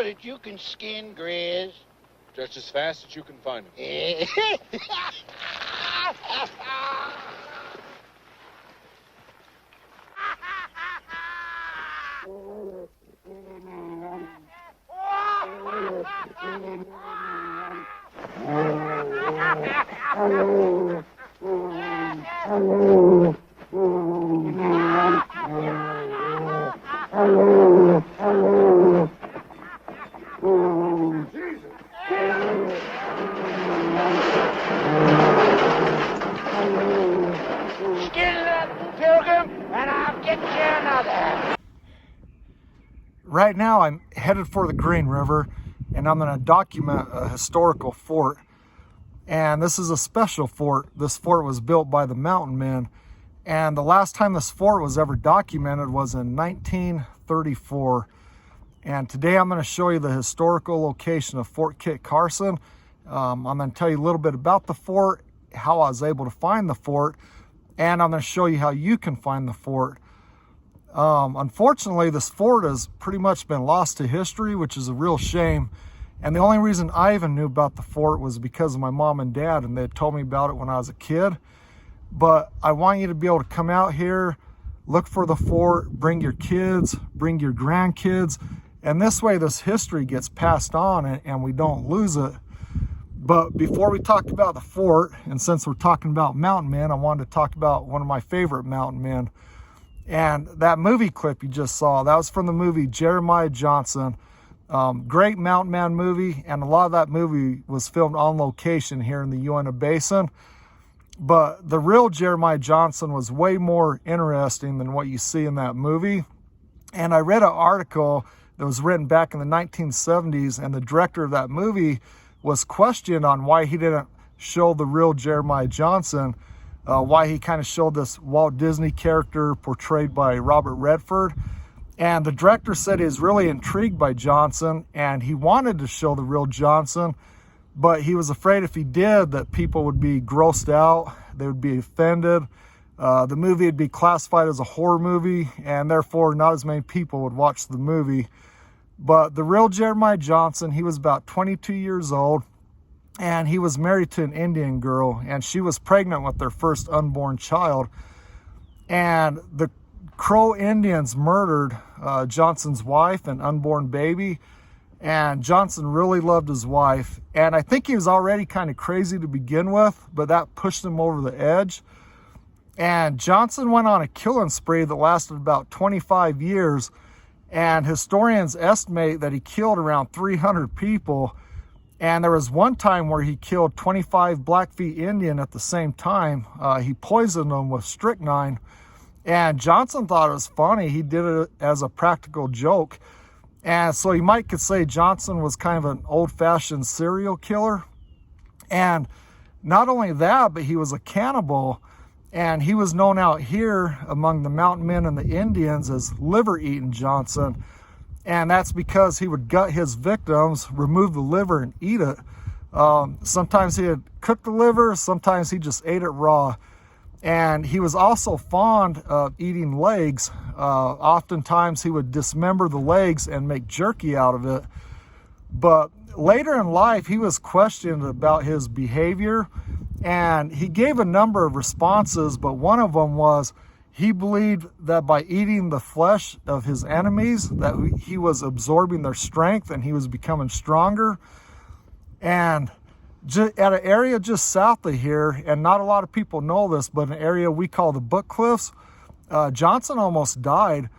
sure that you can skin Grizz? Just as fast as you can find him. Right now I'm headed for the Green River, and I'm going to document a historical fort. And this is a special fort. This fort was built by the mountain men, and the last time this fort was ever documented was in 1934. And today I'm going to show you the historical location of Fort Kit Carson. I'm going to tell you a little bit about the fort, how I was able to find the fort, and I'm going to show you how you can find the fort. Unfortunately, this fort has pretty much been lost to history, which is a real shame. And the only reason I even knew about the fort was because of my mom and dad, and they had told me about it when I was a kid. But I want you to be able to come out here, look for the fort, bring your kids, bring your grandkids, and this way this history gets passed on and we don't lose it. But before we talk about the fort, and since we're talking about mountain men, I wanted to talk about one of my favorite mountain men. And that movie clip you just saw, that was from the movie Jeremiah Johnson. Great mountain man movie, and a lot of that movie was filmed on location here in the Uintah Basin. But the real Jeremiah Johnson was way more interesting than what you see in that movie. And I read an article that was written back in the 1970s, and the director of that movie was questioned on why he didn't show the real Jeremiah Johnson, why he kind of showed this Walt Disney character portrayed by Robert Redford. And the director said he was really intrigued by Johnson, and he wanted to show the real Johnson, but he was afraid if he did that people would be grossed out, they would be offended. The movie would be classified as a horror movie, and therefore not as many people would watch the movie. But the real Jeremiah Johnson, he was about 22 years old, and he was married to an Indian girl, and she was pregnant with their first unborn child. And the Crow Indians murdered Johnson's wife and unborn baby, and Johnson really loved his wife. And I think he was already kind of crazy to begin with, but that pushed him over the edge. And Johnson went on a killing spree that lasted about 25 years, and historians estimate that he killed around 300 people. And there was one time where he killed 25 Blackfeet Indian at the same time. He poisoned them with strychnine. And Johnson thought it was funny. He did it as a practical joke. And so you could say Johnson was kind of an old-fashioned serial killer. And not only that, but he was a cannibal. And he was known out here among the mountain men and the Indians as liver-eating Johnson. And that's because he would gut his victims, remove the liver, and eat it. Sometimes he would cook the liver, sometimes he just ate it raw. And he was also fond of eating legs. Oftentimes he would dismember the legs and make jerky out of it. But later in life, he was questioned about his behavior, and he gave a number of responses, but one of them was he believed that by eating the flesh of his enemies, that he was absorbing their strength and he was becoming stronger. And at an area just south of here, and not a lot of people know this, but an area we call the Book Cliffs, Johnson almost died,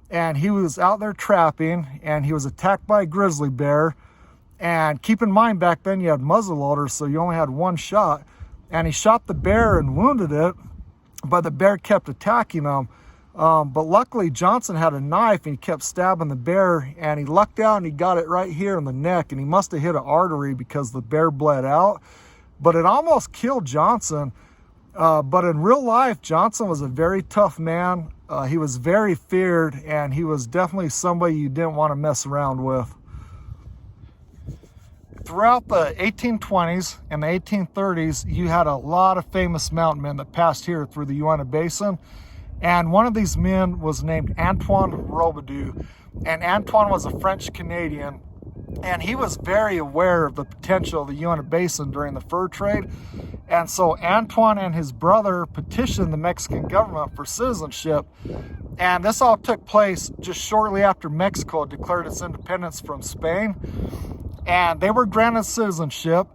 and he was out there trapping, and he was attacked by a grizzly bear. And keep in mind, back then you had muzzleloaders, so you only had one shot, and he shot the bear and wounded it, but the bear kept attacking him. But luckily Johnson had a knife, and he kept stabbing the bear, and he lucked out and he got it right here in the neck, and he must have hit an artery because the bear bled out. But it almost killed Johnson. But in real life, Johnson was a very tough man. He was very feared, and he was definitely somebody you didn't want to mess around with. Throughout the 1820s and the 1830s, you had a lot of famous mountain men that passed here through the Uintah Basin. And one of these men was named Antione Robidoux. And Antoine was a French Canadian. And he was very aware of the potential of the Uintah Basin during the fur trade. And so Antoine and his brother petitioned the Mexican government for citizenship. And this all took place just shortly after Mexico declared its independence from Spain. And they were granted citizenship.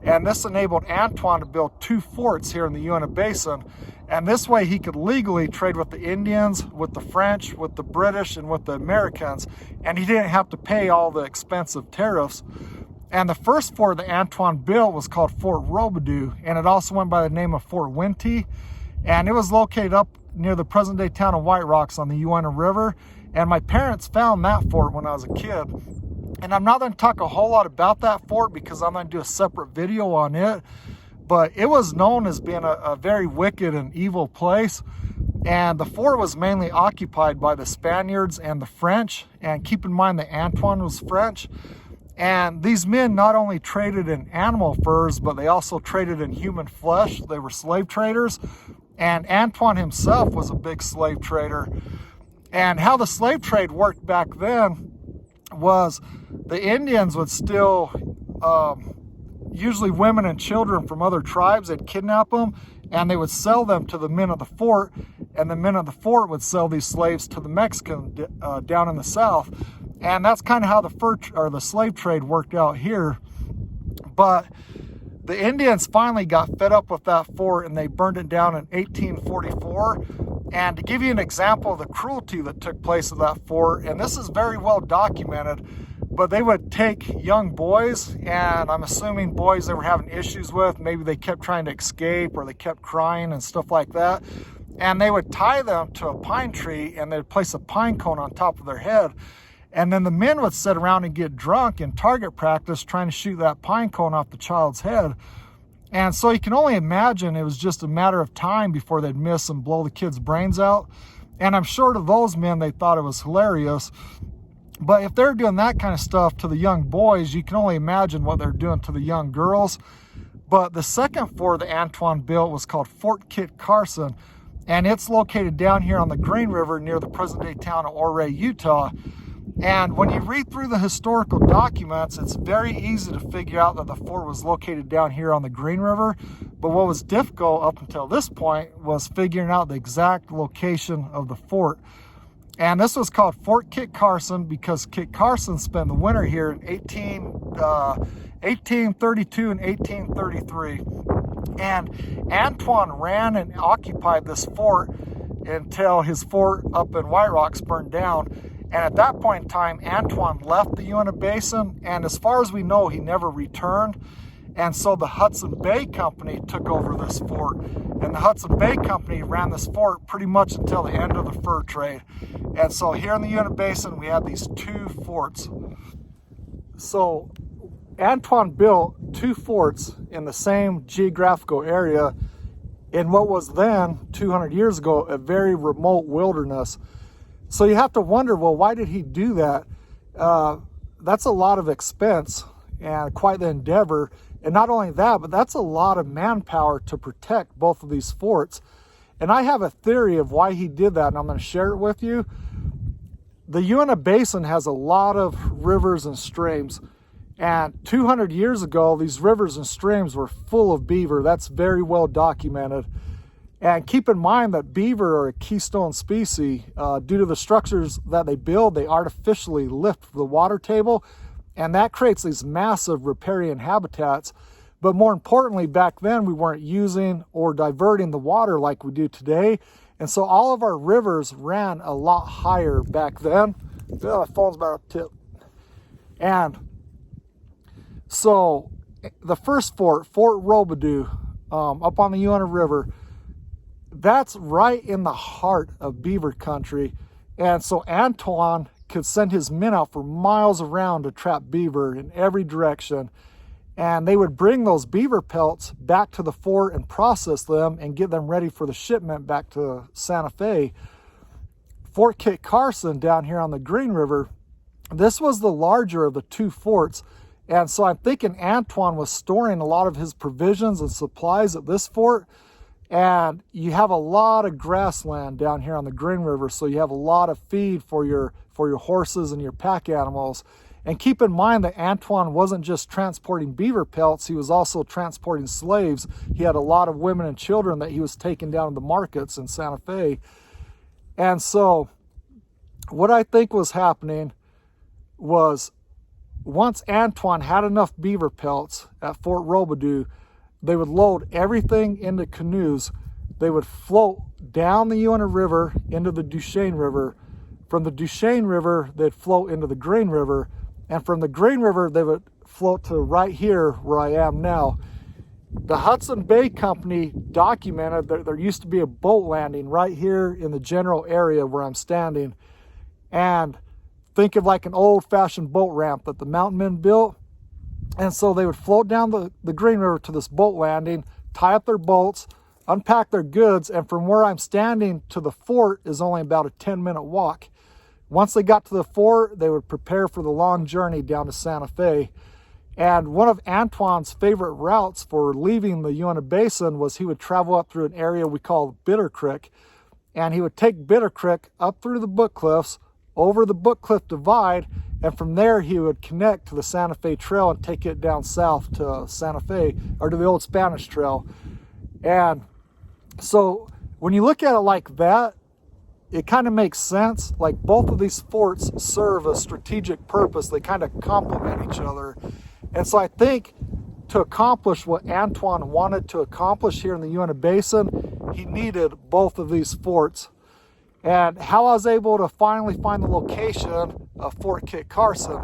And this enabled Antoine to build 2 forts here in the Uintah Basin. And this way he could legally trade with the Indians, with the French, with the British, and with the Americans. And he didn't have to pay all the expensive tariffs. And the first fort that Antoine built was called Fort Robidoux. And it also went by the name of Fort Uintah. And it was located up near the present-day town of White Rocks on the Uintah River. And my parents found that fort when I was a kid. And I'm not going to talk a whole lot about that fort because I'm going to do a separate video on it. But it was known as being a very wicked and evil place. And the fort was mainly occupied by the Spaniards and the French. And keep in mind that Antoine was French. And these men not only traded in animal furs, but they also traded in human flesh. They were slave traders. And Antoine himself was a big slave trader. And how the slave trade worked back then was the Indians would steal usually women and children from other tribes. They'd kidnap them and they would sell them to the men of the fort, and the men of the fort would sell these slaves to the Mexicans down in the south. And that's kind of how the slave trade worked out here. But the Indians finally got fed up with that fort and they burned it down in 1844. And to give you an example of the cruelty that took place at that fort, and this is very well documented, but they would take young boys, and I'm assuming boys they were having issues with, maybe they kept trying to escape or they kept crying and stuff like that, and they would tie them to a pine tree and they'd place a pine cone on top of their head. And then the men would sit around and get drunk in target practice trying to shoot that pine cone off the child's head. And so you can only imagine it was just a matter of time before they'd miss and blow the kid's brains out. And I'm sure to those men, they thought it was hilarious. But if they're doing that kind of stuff to the young boys, you can only imagine what they're doing to the young girls. But the second fort that Antoine built was called Fort Kit Carson. And it's located down here on the Green River near the present-day town of Ouray, Utah. And when you read through the historical documents, it's very easy to figure out that the fort was located down here on the Green River. But what was difficult up until this point was figuring out the exact location of the fort. And this was called Fort Kit Carson because Kit Carson spent the winter here in 1832 and 1833. And Antoine ran and occupied this fort until his fort up in White Rocks burned down. And at that point in time, Antoine left the Uintah Basin, and as far as we know, he never returned. And so the Hudson Bay Company took over this fort. And the Hudson Bay Company ran this fort pretty much until the end of the fur trade. And so here in the Uintah Basin, we have these 2 forts. So Antoine built 2 forts in the same geographical area in what was then, 200 years ago, a very remote wilderness. So you have to wonder, well, why did he do that? That's a lot of expense and quite the endeavor. And not only that, but that's a lot of manpower to protect both of these forts. And I have a theory of why he did that, and I'm going to share it with you. The Uintah Basin has a lot of rivers and streams. And 200 years ago, these rivers and streams were full of beaver. That's very well documented. And keep in mind that beaver are a keystone species. Due to the structures that they build, they artificially lift the water table, and that creates these massive riparian habitats. But more importantly, back then we weren't using or diverting the water like we do today. And so all of our rivers ran a lot higher back then. Oh, my phone's about to tip. And so the first fort, Fort Robidoux, up on the Uintah River, that's right in the heart of beaver country. And so Antoine could send his men out for miles around to trap beaver in every direction. And they would bring those beaver pelts back to the fort and process them and get them ready for the shipment back to Santa Fe. Fort Kit Carson down here on the Green River, this was the larger of the 2 forts. And so I'm thinking Antoine was storing a lot of his provisions and supplies at this fort. And you have a lot of grassland down here on the Green River, so you have a lot of feed for your horses and your pack animals. And keep in mind that Antoine wasn't just transporting beaver pelts, he was also transporting slaves. He had a lot of women and children that he was taking down to the markets in Santa Fe. And so what I think was happening was, once Antoine had enough beaver pelts at Fort Robidoux, they would load everything into canoes. They would float down the Uintah River into the Duchesne River. From the Duchesne River, they'd float into the Green River. And from the Green River, they would float to right here where I am now. The Hudson Bay Company documented that there used to be a boat landing right here in the general area where I'm standing. And think of like an old-fashioned boat ramp that the mountain men built. And so they would float down the Green River to this boat landing, tie up their boats, unpack their goods, and from where I'm standing to the fort is only about a 10-minute walk. Once they got to the fort, they would prepare for the long journey down to Santa Fe. And one of Antoine's favorite routes for leaving the Uintah Basin was he would travel up through an area we call Bitter Creek. And he would take Bitter Creek up through the Book Cliffs, over the Book Cliff Divide, and from there he would connect to the Santa Fe Trail and take it down south to Santa Fe, or to the old Spanish Trail. And so when you look at it like that, it kind of makes sense. Like, both of these forts serve a strategic purpose. They kind of complement each other. And so I think to accomplish what Antoine wanted to accomplish here in the Uintah Basin, he needed both of these forts. And how I was able to finally find the location of Fort Kit Carson.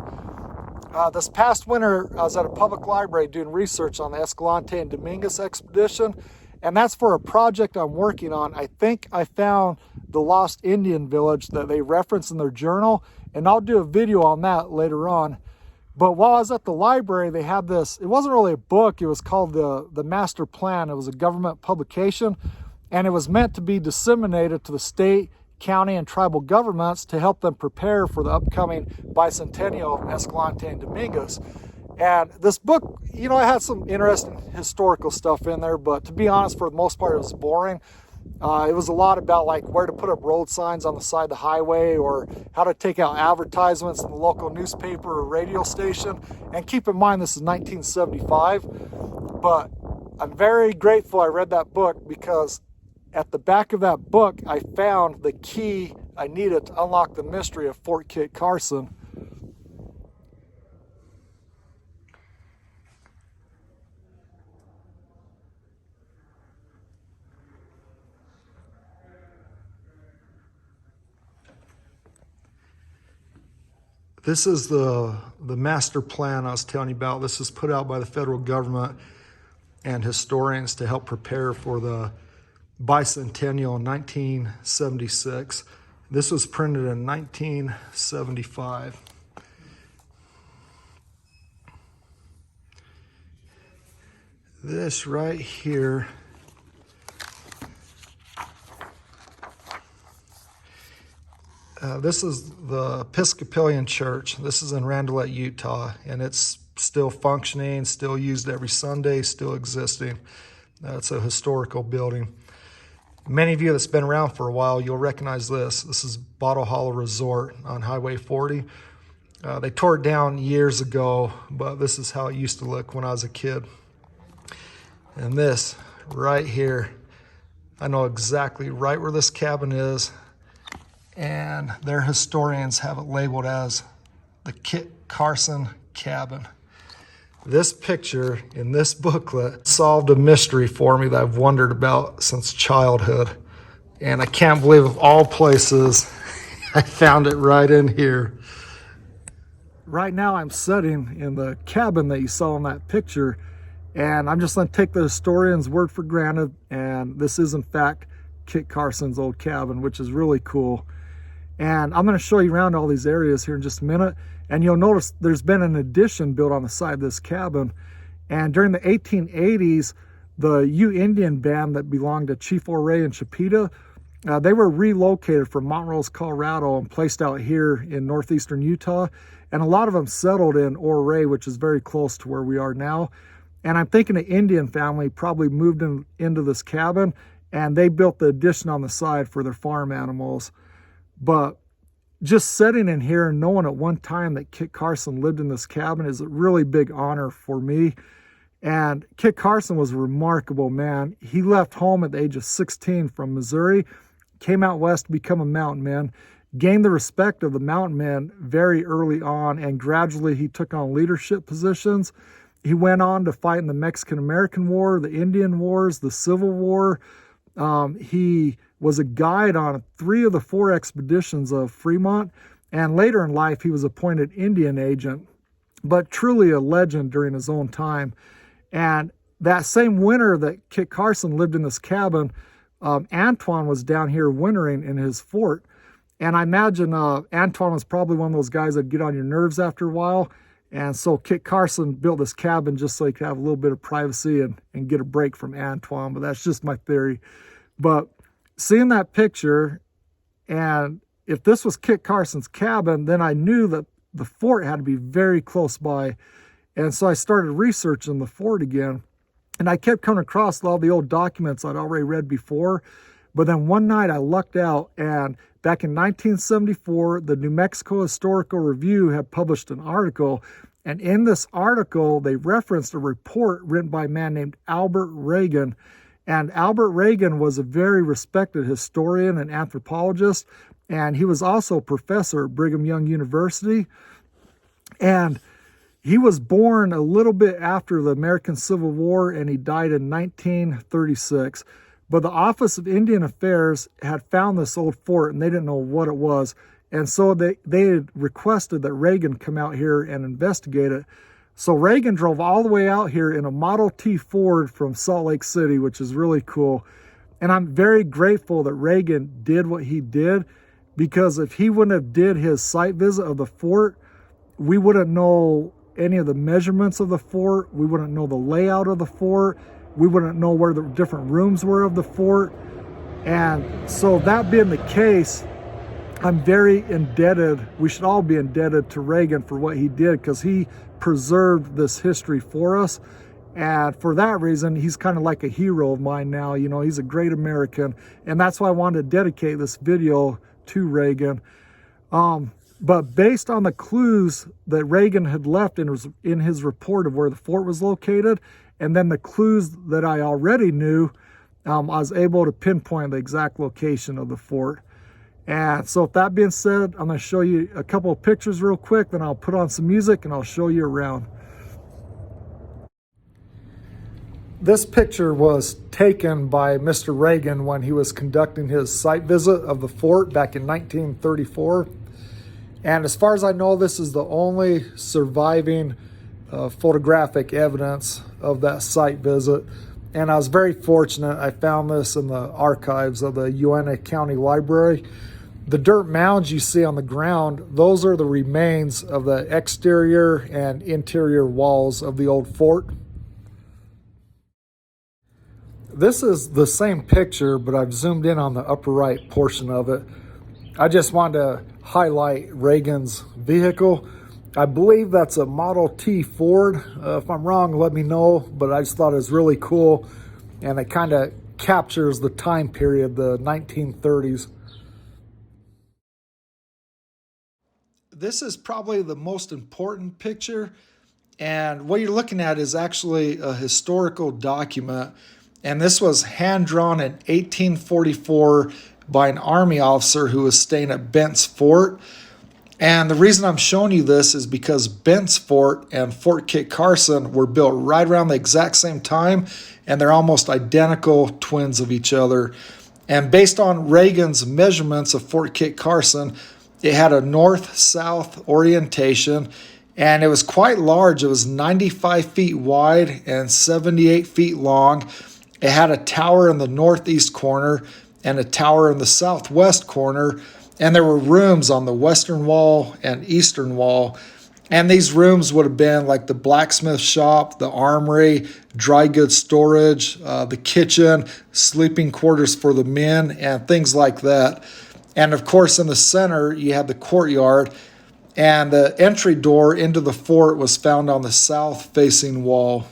This past winter, I was at a public library doing research on the Escalante and Dominguez expedition, and that's for a project I'm working on. I think I found the lost Indian village that they reference in their journal, and I'll do a video on that later on. But while I was at the library, they had this, it wasn't really a book, it was called the Master Plan. It was a government publication, and it was meant to be disseminated to the state, county, and tribal governments to help them prepare for the upcoming bicentennial of Escalante and Dominguez. And this book, you know, it had some interesting historical stuff in there, but to be honest, for the most part, it was boring. It was a lot about like where to put up road signs on the side of the highway, or how to take out advertisements in the local newspaper or radio station. And keep in mind, this is 1975, but I'm very grateful I read that book, because at the back of that book, I found the key I needed to unlock the mystery of Fort Kit Carson. This is the master plan I was telling you about. This is put out by the federal government and historians to help prepare for the bicentennial in 1976. This was printed in 1975. This right here this is the Episcopalian Church. This is in Randelette, Utah, and it's still functioning, still used every Sunday, still existing. It's a historical building. Many of you that's been around for a while, you'll recognize this. This is Bottle Hollow Resort on Highway 40. They tore it down years ago, but this is how it used to look when I was a kid. And this right here, I know exactly right where this cabin is, and their historians have it labeled as the Kit Carson cabin. This picture in this booklet solved a mystery for me that I've wondered about since childhood. And I can't believe, of all places, I found it right in here. Right now I'm sitting in the cabin that you saw in that picture, and I'm just going to take the historian's word for granted, and this is in fact Kit Carson's old cabin, which is really cool. And I'm going to show you around all these areas here in just a minute. And you'll notice there's been an addition built on the side of this cabin. And during the 1880s, the Ute Indian band that belonged to Chief Ouray and Chipeta, they were relocated from Montrose, Colorado, and placed out here in northeastern Utah. And a lot of them settled in Ouray, which is very close to where we are now. And I'm thinking an Indian family probably moved into this cabin, and they built the addition on the side for their farm animals. But just sitting in here and knowing at one time that Kit Carson lived in this cabin is a really big honor for me. And Kit Carson was a remarkable man. He left home at the age of 16 from Missouri, came out west to become a mountain man, gained the respect of the mountain men very early on, and gradually he took on leadership positions. He went on to fight in the Mexican-American War, the Indian Wars, the Civil War. He was a guide on 3 of the 4 expeditions of Fremont, and later in life he was appointed Indian agent, but truly a legend during his own time. And that same winter that Kit Carson lived in this cabin, Antoine was down here wintering in his fort. And I imagine Antoine was probably one of those guys that get on your nerves after a while. And so Kit Carson built this cabin just so he could have a little bit of privacy and get a break from Antoine. But that's just my theory. But seeing that picture, and if this was Kit Carson's cabin, then I knew that the fort had to be very close by. And so I started researching the fort again. And I kept coming across all the old documents I'd already read before. But then one night I lucked out, and back in 1974, the New Mexico Historical Review had published an article. And in this article, they referenced a report written by a man named Albert Reagan. And Albert Reagan was a very respected historian and anthropologist. And he was also a professor at Brigham Young University. And he was born a little bit after the American Civil War, and he died in 1936. But the Office of Indian Affairs had found this old fort, and they didn't know what it was. And so they had requested that Reagan come out here and investigate it. So Reagan drove all the way out here in a Model T Ford from Salt Lake City, which is really cool. And I'm very grateful that Reagan did what he did, because if he wouldn't have did his site visit of the fort, we wouldn't know any of the measurements of the fort. We wouldn't know the layout of the fort. We wouldn't know where the different rooms were of the fort. And so that being the case, I'm very indebted, we should all be indebted to Reagan for what he did, because he preserved this history for us. And for that reason, he's kind of like a hero of mine now. You know, he's a great American. And that's why I wanted to dedicate this video to Reagan. But based on the clues that Reagan had left in his report of where the fort was located, and then the clues that I already knew, I was able to pinpoint the exact location of the fort. And so with that being said, I'm going to show you a couple of pictures real quick, then I'll put on some music and I'll show you around. This picture was taken by Mr. Reagan when he was conducting his site visit of the fort back in 1934. And as far as I know, this is the only surviving photographic evidence of that site visit. And I was very fortunate. I found this in the archives of the Uintah County Library. The dirt mounds you see on the ground, those are the remains of the exterior and interior walls of the old fort. This is the same picture, but I've zoomed in on the upper right portion of it. I just wanted to highlight Reagan's vehicle. I believe that's a Model T Ford. If I'm wrong, let me know, but I just thought it was really cool, and it kind of captures the time period, the 1930s. This is probably the most important picture, and what you're looking at is actually a historical document, and this was hand-drawn in 1844 by an Army officer who was staying at Bent's Fort. And the reason I'm showing you this is because Bent's Fort and Fort Kit Carson were built right around the exact same time, and they're almost identical twins of each other. And based on Reagan's measurements of Fort Kit Carson, it had a north-south orientation, and it was quite large. It was 95 feet wide and 78 feet long. It had a tower in the northeast corner and a tower in the southwest corner, and there were rooms on the western wall and eastern wall. And these rooms would have been like the blacksmith shop, the armory, dry goods storage, the kitchen, sleeping quarters for the men, and things like that. And of course, in the center, you had the courtyard, and the entry door into the fort was found on the south-facing wall.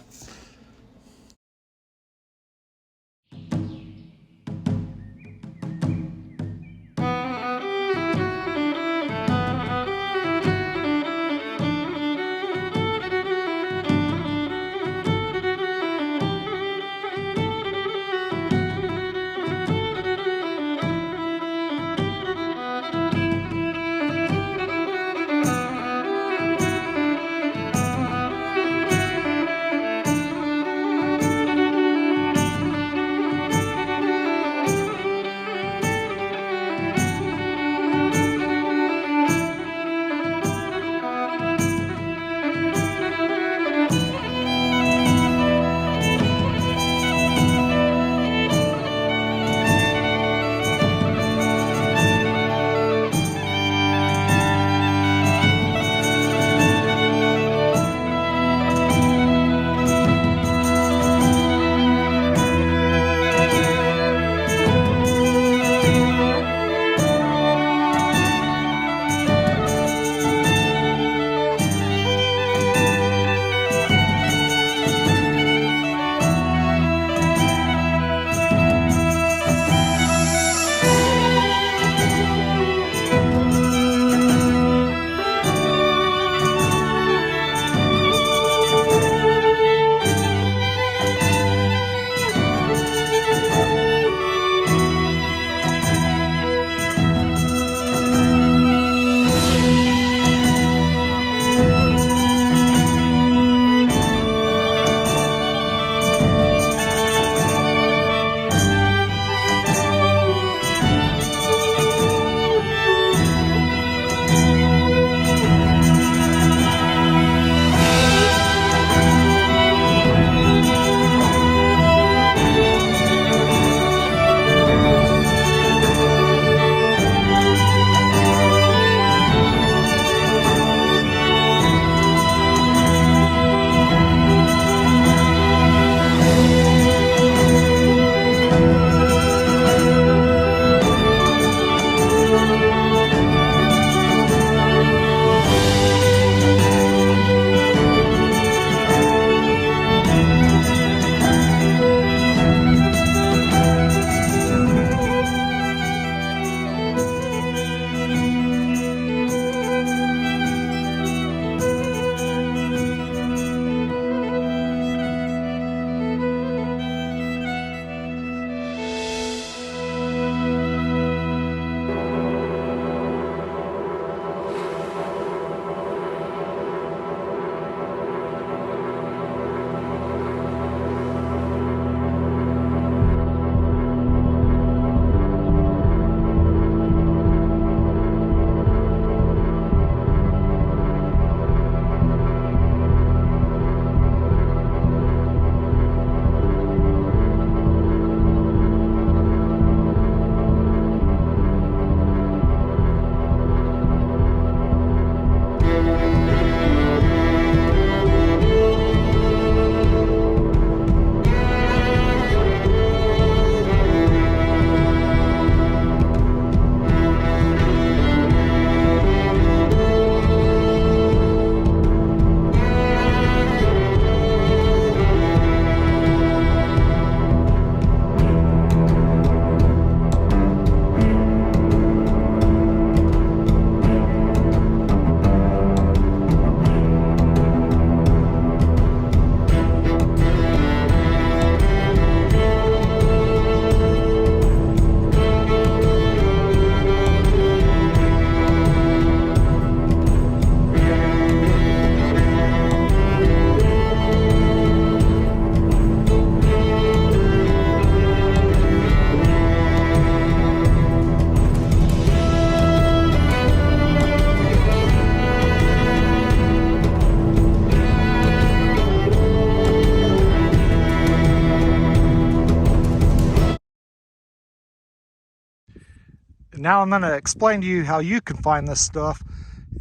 Now I'm going to explain to you how you can find this stuff,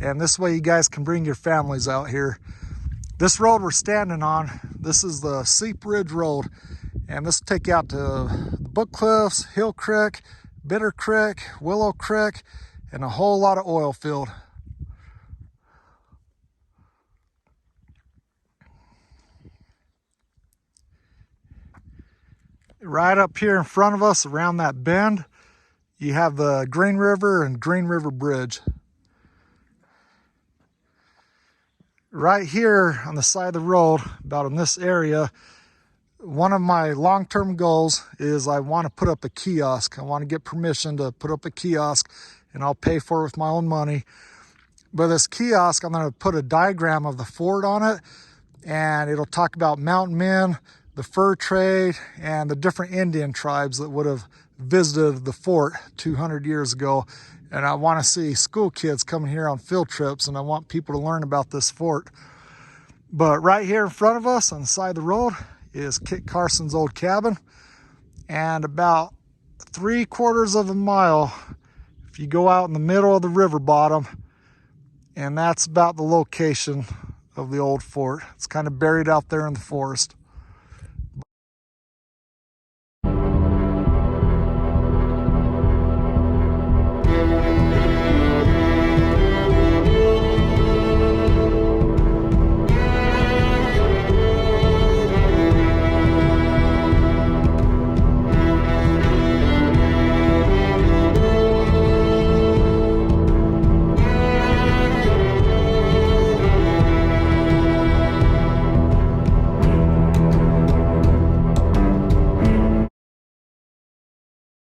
and this way you guys can bring your families out here. This road we're standing on, this is the Seep Ridge Road, and this will take you out to the Book Cliffs, Hill Creek, Bitter Creek, Willow Creek, and a whole lot of oil field. Right up here in front of us, around that bend, you have the Green River and Green River Bridge. Right here on the side of the road, about in this area, one of my long-term goals is I want to put up a kiosk. I want to get permission to put up a kiosk, and I'll pay for it with my own money. But this kiosk, I'm going to put a diagram of the fort on it, and it'll talk about mountain men, the fur trade, and the different Indian tribes that would have visited the fort 200 years ago. And I want to see school kids coming here on field trips, and I want people to learn about this fort. But right here in front of us on the side of the road is Kit Carson's old cabin, and about 3/4 of a mile if you go out in the middle of the river bottom, and that's about the location of the old fort. It's kind of buried out there in the forest.